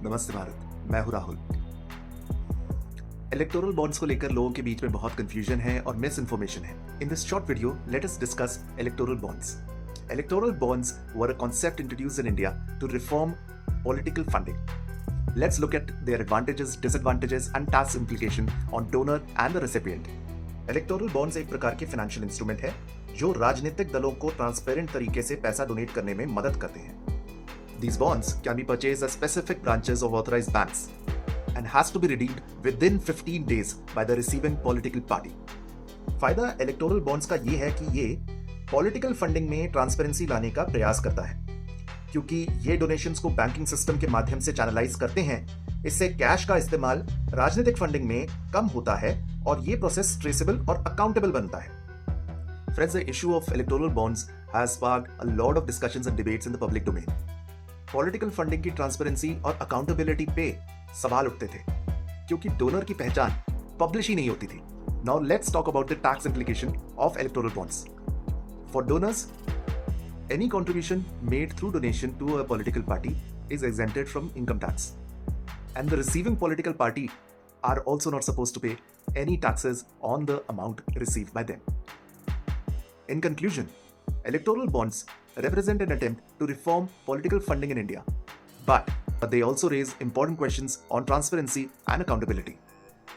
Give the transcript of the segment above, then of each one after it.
नमस्ते भारत, मैं हूं राहुल। इलेक्टोरल बॉन्ड्स को लेकर लोगों के बीच में बहुत कंफ्यूजन है और मिस इन्फॉर्मेशन है। In this short video, let us discuss electoral bonds. Electoral bonds were a concept introduced in India to reform political funding. Let's look at their advantages, disadvantages, and tax implication on donor and the recipient. Electoral bonds एक प्रकार के financial instrument है जो राजनीतिक दलों को transparent तरीके से पैसा डोनेट करने में मदद करते हैं। These bonds can be purchased at specific branches of authorized banks and has to be redeemed within 15 days by the receiving political party. फायदा इलेक्टोरल बॉन्ड्स का ये है कि ये पॉलिटिकल फंडिंग में ट्रांसपेरेंसी लाने का प्रयास करता है, क्योंकि ये डोनेशंस को बैंकिंग सिस्टम के माध्यम से चैनलाइज करते हैं। इससे कैश का इस्तेमाल राजनीतिक फंडिंग में कम होता है और ये प्रोसेस ट्रेसेबल और अकाउंटेबल बनता है। Friends, the issue of electoral bonds has sparked a lot of discussions and debates in the public domain. Political funding की ट्रांसपेरेंसी और अकाउंटेबिलिटी पे सवाल उठते थे, क्योंकि डोनर की पहचान पब्लिश ही नहीं होती थी। Now let's talk about the tax implication of electoral bonds. For donors, any contribution made through donation to a political party is exempted from income tax. And the receiving political party are also not supposed to pay any taxes on the amount received by them. In conclusion, electoral bonds represent an attempt to reform political funding in India, but they also raise important questions on transparency and accountability.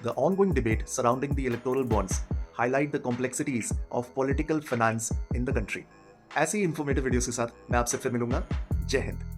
The ongoing debate surrounding the electoral bonds highlight the complexities of political finance in the country. ऐसी informative videos के साथ मैं आपसे फिर मिलूंगा। जय हिंद।